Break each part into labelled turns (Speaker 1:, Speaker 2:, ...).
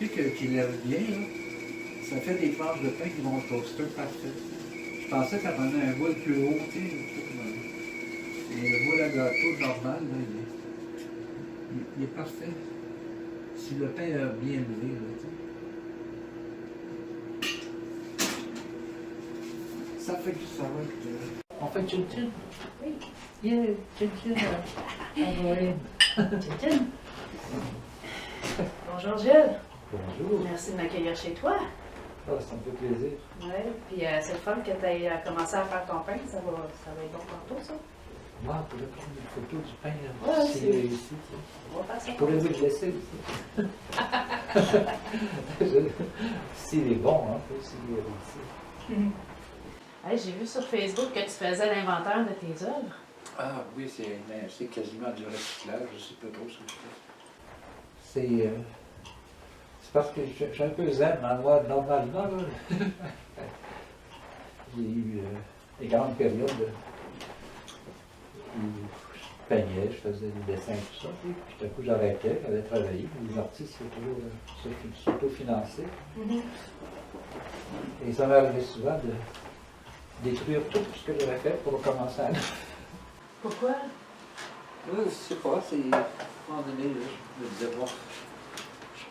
Speaker 1: depuis qu'il lève bien, là, ça fait des tranches de pain qui vont au toaster parfait. Je pensais que ça prenait un moule plus haut, tu sais. Et le moule à gâteau normal, là, il est parfait. Si le pain est bien levé, là, tu sais. Ça fait que ça va être... On fait chin-chin?
Speaker 2: Oui.
Speaker 1: Yeah, chin-chin.
Speaker 2: Chin-chin. Bonjour Gilles.
Speaker 3: Bonjour.
Speaker 2: Merci de m'accueillir chez toi.
Speaker 3: Ah, ça me fait plaisir.
Speaker 2: Oui, puis c'est le fun que tu aies commencé à faire ton pain. Ça va être bon tantôt, ça.
Speaker 3: Moi, on pourrait prendre une photo du pain
Speaker 2: Ouais,
Speaker 3: s'il est ici.
Speaker 2: On va faire ça.
Speaker 3: Je pourrais vous le laisser aussi. S'il est bon, hein, s'il est ici.
Speaker 2: Hey, j'ai vu sur Facebook que tu faisais l'inventaire de tes œuvres.
Speaker 1: Ah oui, c'est quasiment du recyclage, je ne sais pas trop ce que je fais.
Speaker 3: C'est parce que je suis un peu zen, hein, moi, normalement, là, j'ai eu des grandes périodes où je peignais, je faisais des dessins, tout ça, puis tout à coup j'arrêtais, j'allais travailler. Les artistes, c'est toujours s'autofinancer. Et ça m'arrivait souvent de détruire tout ce que j'avais fait pour recommencer à...
Speaker 2: Pourquoi?
Speaker 1: Oui, je sais pas, c'est... À un moment donné, là, je me disais, bon, je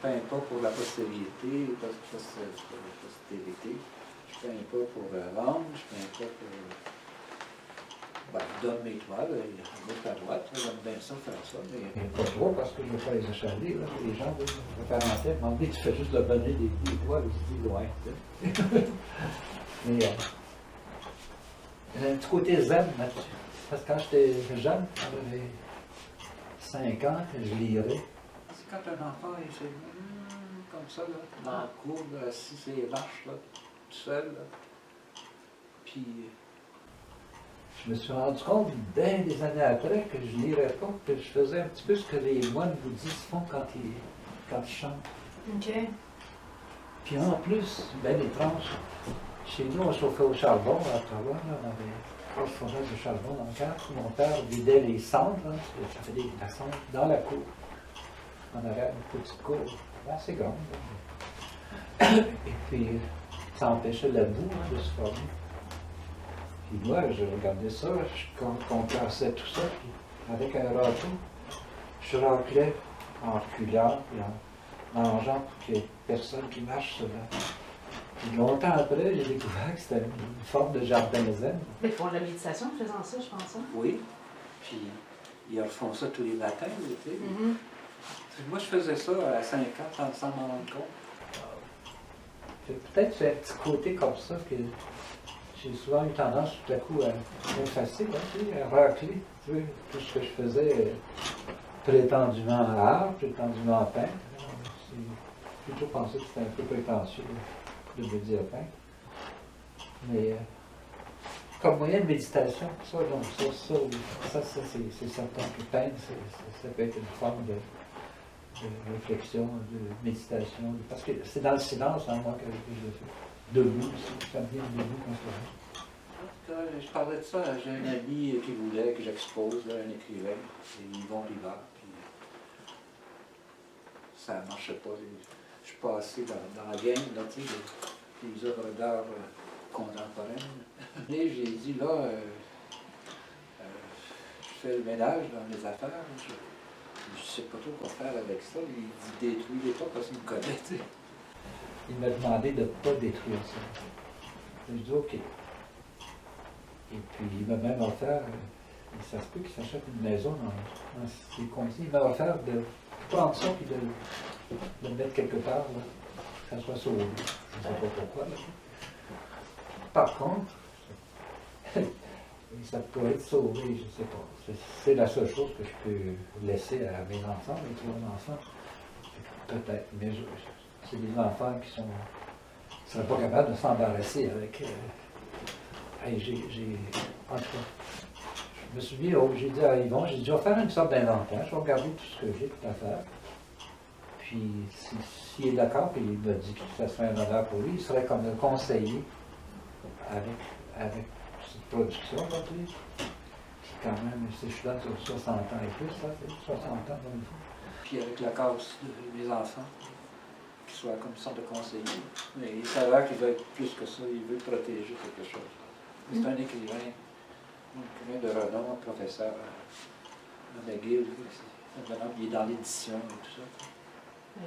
Speaker 1: peins pas pour la postérité, parce que c'est pour la postérité. Je peins pas pour vendre, je peins pas pour... Ben, je donne mes toiles, à gauche à droite, j'aime bien ça, faire ça, mais...
Speaker 3: Pas trop, parce que je ne veux pas les achaler, là. Les gens, là, me faire en tête, m'en dit, tu fais juste le bonnet des toiles, je dis, loin, tu sais. Mais il y a un petit côté zen là-dessus. Parce que quand j'étais jeune, quand j'avais 5 ans, je lirais.
Speaker 1: C'est quand un enfant, il fait comme ça, là, dans la cour, assis sur les marches, là, tout seul, là. Puis...
Speaker 3: Je me suis rendu compte, bien des années après, que je lirais pas, que je faisais un petit peu ce que les moines bouddhistes font quand ils chantent.
Speaker 2: OK.
Speaker 3: Puis en plus, bien étrange, chez nous, on chauffait au charbon à Ottawa, là, on avait 3 fournaise de charbon dans le cadre. Mon père vidait les cendres, là, ça fait des cendres, dans la cour. On avait une petite cour assez grande. Là. Et puis, ça empêchait la boue de se former. Puis moi, je regardais ça, je contrastais tout ça, puis avec un râteau, je raclais en reculant, puis en mangeant pour qu'il n'y ait personne qui marche sur la... Puis longtemps après, j'ai découvert que c'était une forme de jardin zen.
Speaker 2: Mais ils font de la méditation en faisant ça, je pense. Hein?
Speaker 1: Oui, puis ils refont ça tous les matins, tu sais. Moi, je faisais ça à 5 ans sans m'en rendre compte.
Speaker 3: Peut-être c'est un petit côté comme ça que j'ai souvent eu tendance tout à coup à m'effacer, hein, tu sais, à racler. Tu sais, tout ce que je faisais prétendument à art, prétendument à peindre. J'ai toujours pensé que c'était un peu prétentieux de me dire peindre. Mais comme moyen de méditation, ça, donc, ça c'est certain que peindre, ça peut être une forme de réflexion, de méditation, parce que c'est dans le silence, hein, moi, que je le fais. Debout, ça me vient debout quand je
Speaker 1: Je parlais de ça, j'ai un ami qui voulait que j'expose, là, un écrivain, c'est Yvon Rivard, puis ça ne marchait pas. Je suis passé dans la game, là, tu sais, des œuvres d'art contemporaines. Et j'ai dit, là, je fais le ménage dans mes affaires, je ne sais pas trop quoi faire avec ça. Il dit, détruis-les pas parce qu'il me connaît, tu sais.
Speaker 3: Il m'a demandé de ne pas détruire ça. Je dis OK. Et puis il m'a même offert, ça se peut qu'il s'achète une maison dans ces conditions. Il m'a offert de prendre ça et de le mettre quelque part, là, que ça soit sauvé. Je ne sais pas pourquoi. Là. Par contre, ça pourrait être sauvé, je ne sais pas. C'est la seule chose que je peux laisser à mes enfants, mes 3 enfants. Peut-être, mais c'est des enfants qui ne seraient pas capables de s'embarrasser avec... en tout cas, je me suis dit, j'ai dit à Yvon, j'ai dit, je vais faire une sorte d'inventaire, je vais regarder tout ce que j'ai tout à faire. Puis, s'il est d'accord, puis il m'a dit que ça serait un honneur pour lui, il serait comme le conseiller avec cette production, là, tu sais. Puis quand même, si je suis là sur 60 ans et plus, là, c'est 60 ans dans le fond.
Speaker 1: Puis avec la cause de mes enfants, qu'il soit comme sorte de conseiller. Mais il s'avère qu'il veut être plus que ça, il veut protéger quelque chose. C'est un écrivain de renom, professeur à McGill. Il est dans l'édition et tout ça.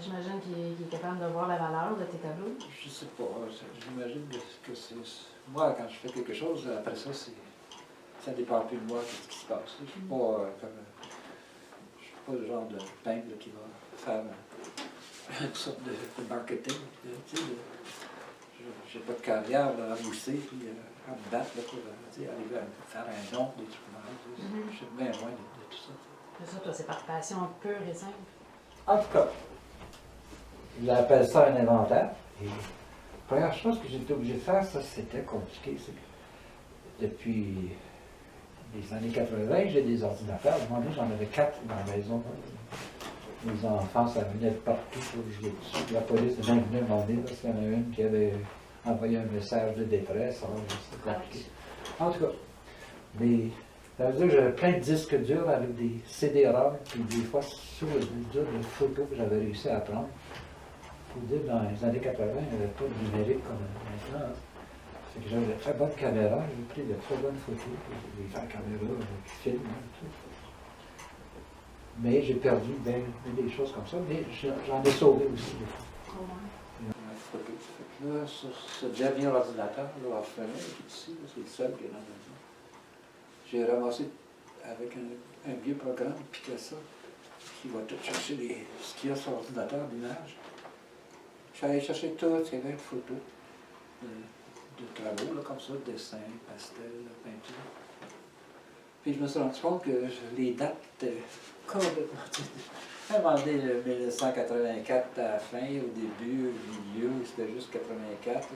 Speaker 2: J'imagine qu'il est capable de voir la valeur de tes tableaux.
Speaker 1: Je sais pas, j'imagine que c'est... Moi, quand je fais quelque chose, après ça, ça dépend plus de moi, qu'est-ce qui se passe. Je suis pas le genre de peintre qui va faire une sorte de marketing. Tu sais, j'ai pas de carrière à mousser, puis à me battre là, pour arriver à faire un nom, des trucs comme ça. Je suis bien loin de tout ça.
Speaker 2: C'est ça, toi, c'est par passion pure et simple.
Speaker 3: En tout cas, il appelle ça un inventaire. Et la première chose que j'étais obligé de faire, ça c'était compliqué, c'est que depuis les années 80, j'ai des ordinateurs. Moi, j'en avais 4 dans la maison. Les enfants, ça venait de partout. La police est même venue me demander parce qu'il y en a une qui avait envoyé un message de détresse. Alors, c'était compliqué. En tout cas, ça veut dire que j'avais plein de disques durs avec des CD-ROM, puis des fois sur le disque dur de photos que j'avais réussi à prendre. Il faut dire, dans les années 80, il n'y avait pas de numérique comme maintenant. C'est que j'avais de très bonnes caméras, j'ai pris de très bonnes photos, des vraies caméras, des films, tout. Mais j'ai perdu bien des choses comme ça, mais j'en ai sauvé aussi des fois.
Speaker 1: Là, sur ce dernier ordinateur, là, orphelin, qui est ici, c'est le seul qui est dans la maison. J'ai ramassé avec un vieux programme, Picasso, qui va tout chercher ce qu'il y a sur l'ordinateur d'image. Je suis allé chercher toutes ces 20 photos de travaux, là, comme ça, dessins, pastels, peinture. Puis je me suis rendu compte que les dates étaient complètement... À un moment donné, le 1984 à la fin, au début, au milieu, c'était juste 84. Ça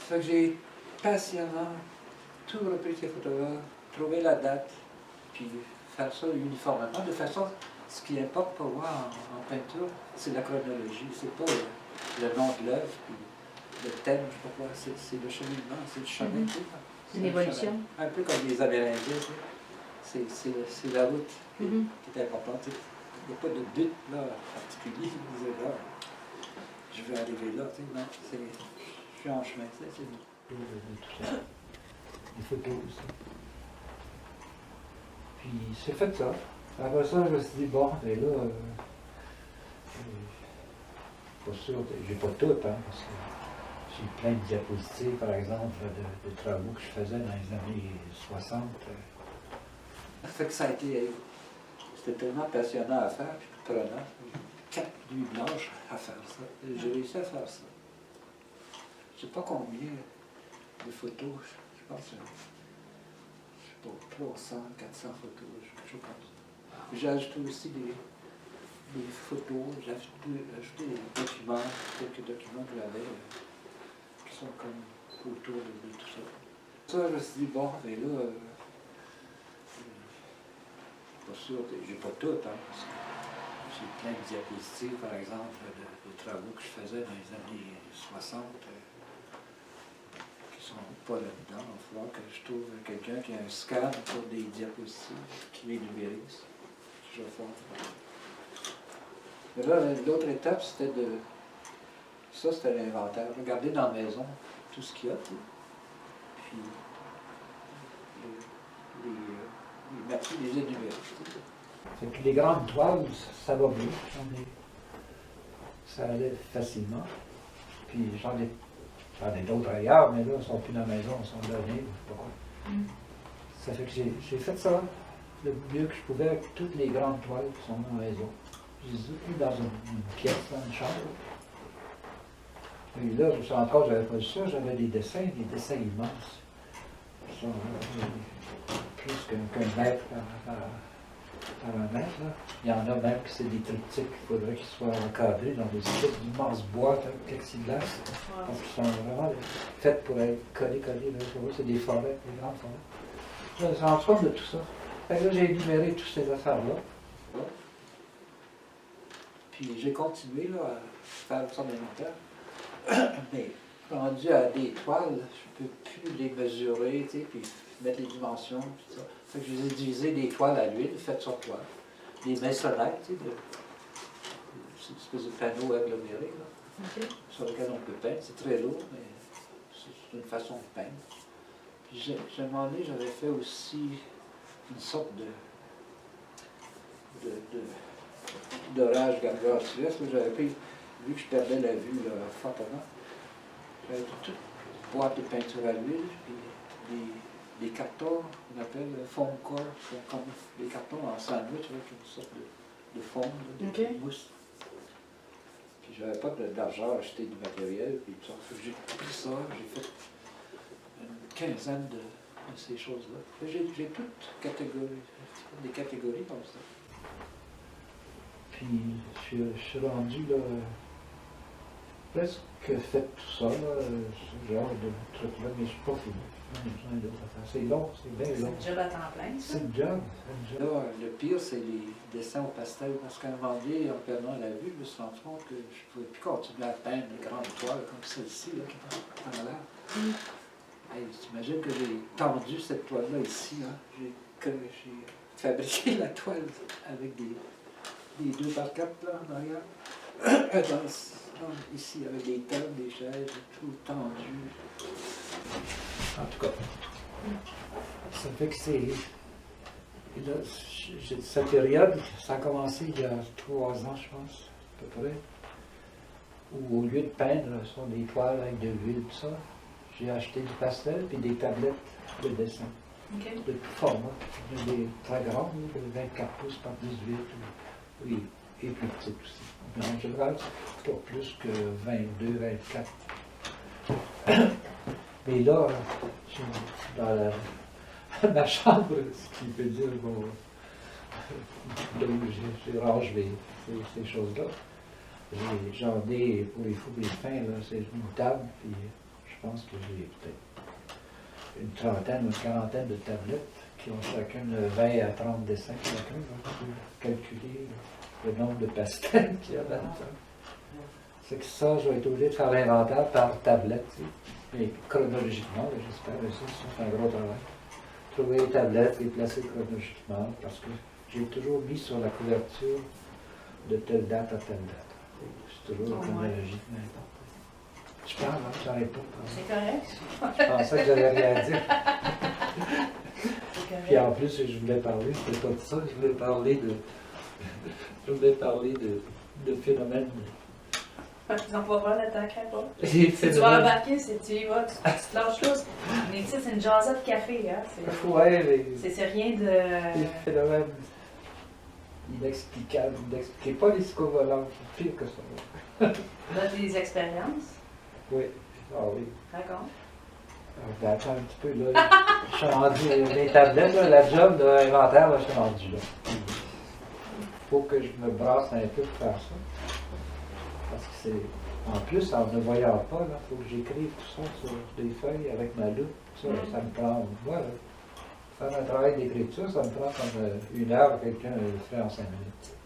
Speaker 1: fait que j'ai patiemment tout repris ces photographes, trouvé la date, puis faire ça uniformément, de façon, ce qui importe pour moi en peinture, c'est la chronologie, c'est pas le nom de l'œuvre, puis le thème, je sais pas quoi, c'est le cheminement, c'est le chemin.
Speaker 2: C'est l'évolution.
Speaker 1: Un peu comme les Amérindiens, c'est la route qui est importante. Il n'y a pas de but là, particulier, vous dites, là, je vais arriver là, non, je suis en chemin, c'est tout.
Speaker 3: Des photos aussi. Puis c'est fait ça. Après ça, je me suis dit, bon, et là, pas sûr, j'ai pas tout, hein, parce que j'ai plein de diapositives, par exemple, de travaux que je faisais dans les années 60.
Speaker 1: Ça fait que ça a été, c'était tellement passionnant à faire, puis prenant. 4 nuits blanches à faire ça. J'ai réussi à faire ça. Je ne sais pas combien de photos, je pense, je sais pas, 300, 400 photos, quelque chose comme ça. J'ai ajouté aussi des photos, j'ai ajouté des documents, quelques documents que j'avais, qui sont comme autour de tout ça. Ça, je me suis dit, bon, et là, pas sûr, j'ai pas tout, hein, parce que j'ai plein de diapositives, par exemple, de travaux que je faisais dans les années 60, qui sont pas là-dedans. Il va falloir que je trouve quelqu'un qui a un scan pour des diapositives, qui les numérise. Je vais faire. Mais là, l'autre étape, c'était ça, c'était l'inventaire. Regarder dans la maison tout ce qu'il y a, puis les énumérer.
Speaker 3: Fait que les grandes toiles, ça va bien. Ça allait facilement. Puis j'en ai d'autres ailleurs, mais là, ils ne sont plus dans la maison, ils sont donnés, je ne sais pas quoi. Ça fait que j'ai fait ça le mieux que je pouvais avec toutes les grandes toiles qui sont dans la maison. Je les ai mis dans une pièce, dans une chambre. Et là, je me suis rendu compte que j'avais pas vu ça, j'avais des dessins immenses. Ça, plus qu'un mètre par un mètre. Là. Il y en a même qui c'est des triptyques, il faudrait qu'ils soient encadrés dans des espèces d'immenses boîtes avec plexiglas. Parce qu'ils sont vraiment faits pour être collés. C'est des forêts, des grandes forêts. Je me suis rendu compte de tout ça. Fait que là, j'ai énuméré toutes ces affaires-là.
Speaker 1: Puis j'ai continué là, à faire son inventaire. Mais rendu à des toiles, je ne peux plus les mesurer, tu sais, puis mettre les dimensions, tout ça. Fait que je les ai divisées des toiles à l'huile, faites sur toile. Des maçonnettes, tu sais, une espèce de panneau aggloméré, là,
Speaker 2: OK.
Speaker 1: sur lequel on peut peindre. C'est très lourd, mais c'est une façon de peindre. Puis à un moment donné, j'avais fait aussi une sorte d'orage gargantuesque. J'avais pris, vu que je perdais la vue là, fortement, j'avais pris toute une boîte de peinture à l'huile, puis des cartons qu'on appelle foam core, comme des cartons en sandwich avec une sorte de foam, là, de mousse. Puis j'avais pas d'argent à acheter du matériel, puis tout ça. J'ai pris ça, j'ai fait une quinzaine de ces choses-là. J'ai toutes des catégories comme ça.
Speaker 3: Puis je suis rendu là, presque fait tout ça, là, ce genre de truc-là, mais je suis pas fini. J'en ai besoin d'autres affaires. C'est long, c'est bien long.
Speaker 2: C'est le job à temps plein, ça?
Speaker 3: C'est le job, c'est le job.
Speaker 1: Là, le pire, c'est les dessins au pastel, parce qu'à un moment donné, en perdant la vue, je me suis rendu compte que je ne pouvais plus continuer à peindre des grandes toiles comme celle-ci, là, qui est en l'air. Hey, t'imagines que j'ai tendu cette toile-là ici, hein? J'ai fabriqué la toile avec des 2x4 là, en arrière. Ici, avec des tables, des chaises, tout tendu.
Speaker 3: En tout cas, ça fait que c'est... Et là, cette période, ça a commencé il y a 3 ans, je pense, à peu près, où au lieu de peindre sur des toiles avec de l'huile, tout ça, j'ai acheté du pastel et des tablettes de dessin, de tout format. Des très grandes, de 24 pouces par 18, oui, et plus petites aussi. Mais en général, pas plus que 22, 24. Mais là, dans ma chambre, ce qui veut dire bon, là où je range ces choses-là, j'en ai pour les fous et les fins, là, c'est une table, puis je pense que j'ai peut-être une trentaine ou une quarantaine de tablettes qui ont chacune 20 à 30 dessins chacun, pour calculer le nombre de pastels qu'il y a là-dedans. C'est que ça, je vais être obligé de faire l'inventaire par tablette, tu sais. Mais chronologiquement, j'espère aussi, c'est un gros travail. Trouver les tablettes, les placer chronologiquement, parce que j'ai toujours mis sur la couverture de telle date à telle date. C'est toujours chronologiquement important. Je parle, hein, j'arrête pas.
Speaker 2: C'est correct.
Speaker 3: Je pensais que j'avais rien à dire.
Speaker 2: C'est correct.
Speaker 3: Puis en plus, je voulais parler, c'était pas de ça, je voulais parler de phénomènes.
Speaker 2: Ils n'ont pas peur de t'attaquer, pas.
Speaker 3: Des
Speaker 2: Si tu vas
Speaker 3: phénomènes.
Speaker 2: embarquer, si tu y vas, tu te lâches tous. Mais tu sais, c'est une jasette de café, hein.
Speaker 3: Ouais,
Speaker 2: C'est rien
Speaker 3: des
Speaker 2: de...
Speaker 3: phénomènes inexplicables, inexpliqués. Pas les psychovolants, c'est pire que ça.
Speaker 2: Là, des expériences.
Speaker 3: Oui, ah oui.
Speaker 2: D'accord.
Speaker 3: Alors, ben, attends un petit peu, là. Je suis rendu, les tablettes, là, la job de l'inventaire, là, je suis rendu là. Il faut que je me brasse un peu pour faire ça. Parce que c'est. En plus, en ne voyant pas, il faut que j'écrive tout ça sur des feuilles avec ma loupe. Ça me prend. Voilà. Faire un travail d'écriture, ça me prend comme 1 heure, quelqu'un le fait en 5 minutes.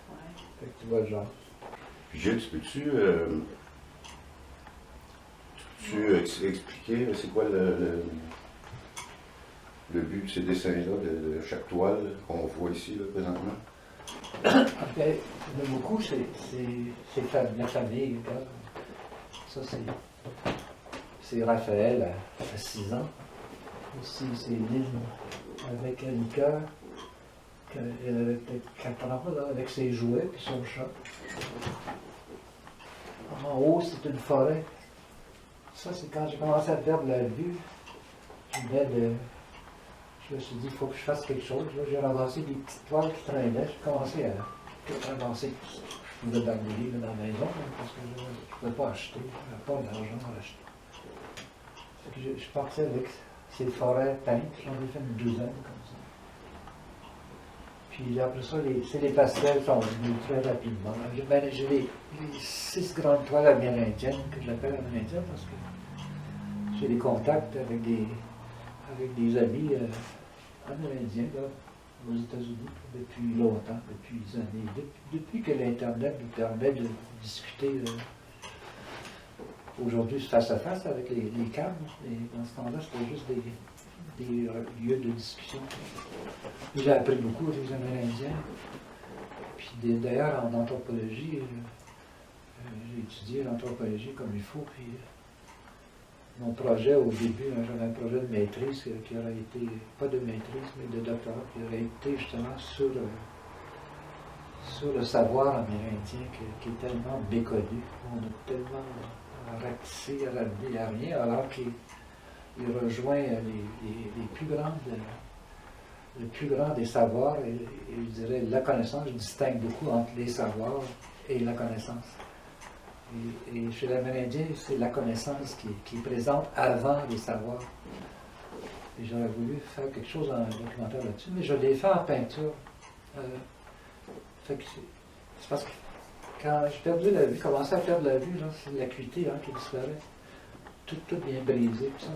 Speaker 2: Ouais.
Speaker 3: Fait que tu vois le genre.
Speaker 4: Gilles, peux-tu expliquer c'est quoi le but de ces dessins-là, de chaque toile qu'on voit ici là, présentement?
Speaker 3: Après, le beaucoup, c'est la famille. Là. Ça, c'est Raphaël à 6 ans. Ici, c'est Lynn avec Annika. Elle avait peut-être 4 ans, là, avec ses jouets et son chat. En haut, c'est une forêt. Ça, c'est quand j'ai commencé à perdre la vue. Je me suis dit, il faut que je fasse quelque chose. Là, j'ai ramassé des petites toiles qui traînaient. J'ai commencé à tout ramasser. Je pouvais barbouiller dans la maison, parce que je ne pouvais pas acheter. Je n'avais pas d'argent à acheter. Fait que je partais avec ces forêts peintes. J'en ai fait une douzaine comme ça. Puis après ça, les pastels sont venus très rapidement. J'ai les 6 grandes toiles amérindiennes, que j'appelle amérindiennes, parce que j'ai des contacts avec des amis amérindiens là, aux États-Unis depuis longtemps, depuis des années. Depuis que l'Internet nous permet de discuter aujourd'hui face à face avec les câbles. Et dans ce temps-là, c'était juste des lieux de discussion. J'ai appris beaucoup avec les Amérindiens. Puis D'ailleurs, en anthropologie, j'ai étudié l'anthropologie comme il faut, puis mon projet au début, j'avais un projet de maîtrise qui aurait été, pas de maîtrise, mais de doctorat, qui aurait été justement sur le savoir amérindien qui est tellement méconnu. On a tellement ratissé, ramené à rien, alors qu'il rejoint les plus grandes, le plus grand des savoirs, et je dirais la connaissance. Je distingue beaucoup entre les savoirs et la connaissance. Et chez l'Amérindien, c'est la connaissance qui est présente avant les savoirs. Et j'aurais voulu faire quelque chose en documentaire là-dessus, mais je l'ai fait en peinture. C'est parce que quand j'ai perdu la vue, commencé à perdre la vue, c'est l'acuité qui disparaît. Tout bien brisé. Tout ça.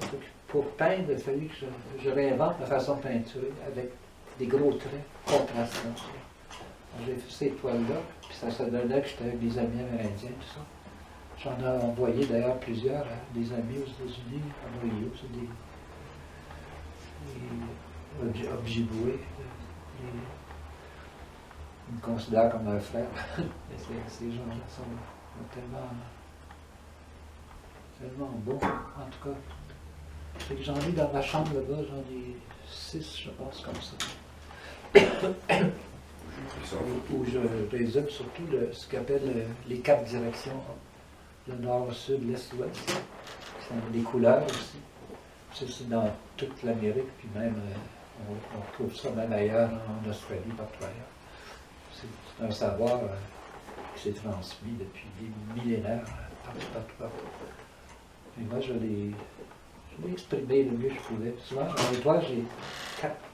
Speaker 3: Pour peindre, il a fallu que je réinvente ma façon de peinturer avec des gros traits contrastants. J'ai fait ces toiles-là, puis ça donnait que j'étais avec des amis amérindiens, tout ça. J'en ai envoyé d'ailleurs plusieurs à des amis aux États-Unis, à Rio, c'est des Ojibwe. Ils me considèrent comme un frère. Mais ces gens-là sont tellement beaux, en tout cas. C'est que j'en ai dans ma chambre là-bas, j'en ai 6, je pense, comme ça. Où je résume surtout ce qu'on appelle les 4 directions. Le nord, le sud, l'est, l'ouest. C'est des couleurs aussi. C'est dans toute l'Amérique, puis même, on retrouve ça même ailleurs, en Australie, partout ailleurs. C'est un savoir qui s'est transmis depuis des millénaires, partout. Et moi, je l'ai exprimé le mieux que je pouvais. Souvent, dans les toiles, j'ai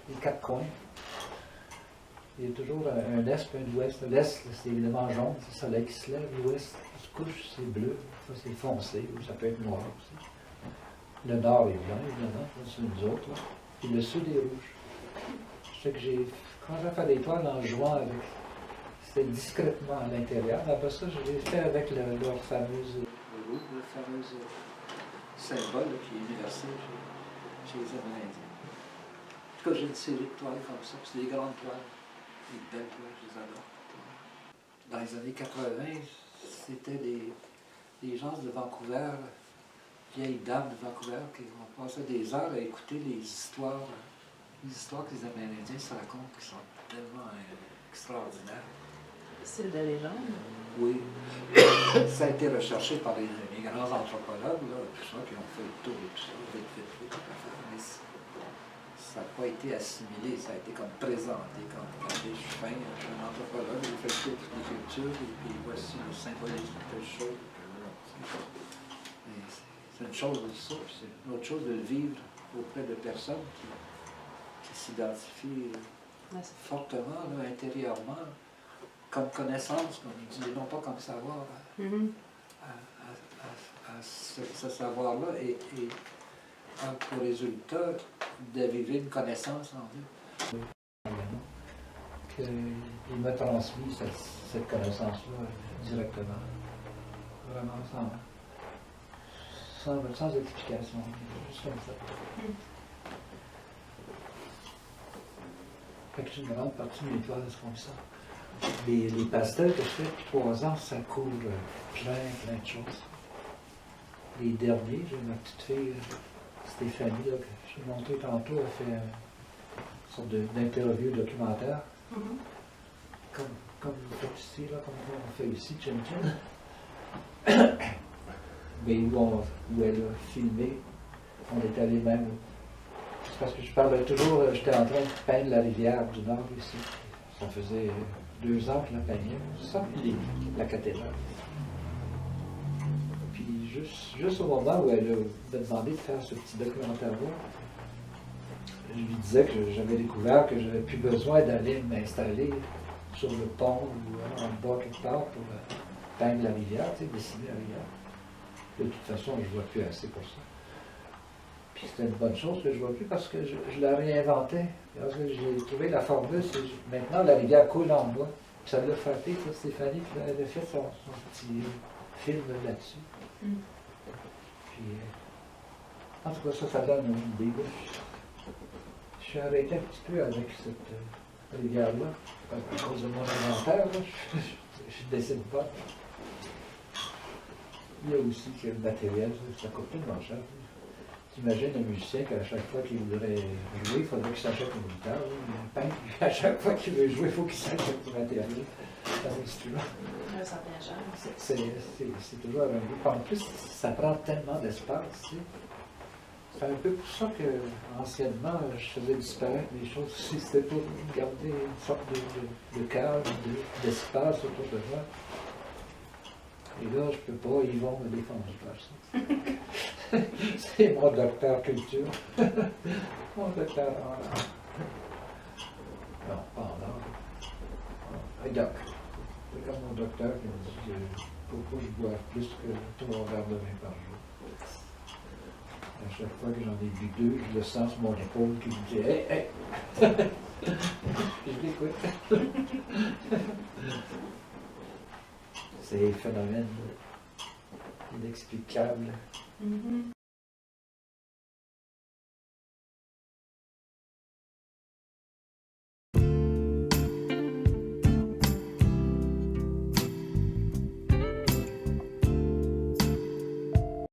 Speaker 3: les 4 coins. Il y a toujours un est et un ouest. L'est, c'est évidemment jaune, c'est le soleil qui se lève. L'ouest, se couche, c'est bleu. Ça, c'est foncé, ou ça peut être noir aussi. Le nord est blanc, évidemment, c'est nous autres. Là. Et le sud est rouge. Je sais que quand j'ai fait des toiles en jouant avec, c'était discrètement à l'intérieur. Après ça, je l'ai fait avec leur fameuse rouge, le fameux symbole qui est universel chez les Amérindiens. En tout cas, j'ai une série de toiles comme ça. C'est des grandes toiles. Des belles toiles, je les adore. Dans les années 80, c'était des gens de Vancouver, vieilles dames de Vancouver, qui ont passé des heures à écouter les histoires que les Amérindiens se racontent, qui sont tellement extraordinaires.
Speaker 2: Style de légende?
Speaker 3: Oui. Ça a été recherché par les grands anthropologues, tout ça, qui ont fait le tour et tout ça, vite. Mais ça n'a pas été assimilé, ça a été comme présenté, comme regardez, je suis fin, je suis un anthropologue, j'ai fait le tour de toutes les cultures, et puis voici le symbolisme de telle chose. C'est une chose de ça, puis c'est une autre chose de le vivre auprès de personnes qui s'identifient fortement, là, intérieurement, comme connaissance, comme il dit, non pas comme savoir, à ce savoir-là, et pour résultat d'aviver une connaissance en eux. Il m'a transmis cette connaissance-là directement, vraiment sans explication, juste comme ça. Fait que une grande partie de mes toiles font ça. Les pastels que je fais depuis 3 ans, ça couvre plein de choses. Les derniers, j'ai ma petite fille, Stéphanie, là, que j'ai montré tantôt, elle fait une sorte d'interview documentaire. Comme vous faites ici, là, comme on fait ici, Chin Chin. Mais où elle a filmé, on est allé même. C'est parce que je parlais toujours, j'étais en train de peindre la rivière du Nord ici. Ça faisait 2 ans que je la peignais. Ça, la cathédrale. Puis juste au moment où elle m'a demandé de faire ce petit documentaire-là, je lui disais que j'avais découvert que j'avais plus besoin d'aller m'installer sur le pont ou en bas quelque part pour peindre la rivière, dessiner la rivière. De toute façon, je ne vois plus assez pour ça. Puis c'était une bonne chose que je ne vois plus parce que je la réinventais. Parce que j'ai trouvé la formule, c'est maintenant la rivière coule en bas. Puis ça l'a frappé, ça, Stéphanie, puis elle avait fait son petit film là-dessus. Puis, en tout cas, ça donne une idée. Je suis arrêté un petit peu avec Les gars-là, à cause de mon inventaire, là, je ne décide pas. Il y a aussi que le matériel, ça coûte tellement cher. T'imagines un musicien qu'à chaque fois qu'il voudrait jouer, il faudrait qu'il s'achète une guitare. Un peintre, à chaque fois qu'il veut jouer, il faut qu'il s'achète du matériel. Un instrument.
Speaker 2: Ça bien cher.
Speaker 3: C'est toujours un peu. En plus, ça prend tellement d'espace. Tu sais. C'est un peu pour ça que, anciennement, je faisais disparaître les choses aussi. C'était pour garder une sorte de cadre, d'espace autour de moi. Et là, je peux pas, ils vont me défendre ça. C'est mon docteur culture. Mon docteur en art. Non, pas en art. Un doc. C'est comme mon docteur qui me dit qu'il faut pas que je boive plus que 3 verres de vin par jour. À chaque fois que j'en ai bu 2, je le sens sur mon épaule qui me dit hey, hey! Je l'écoute. C'est un phénomène inexplicable.
Speaker 2: Mm-hmm.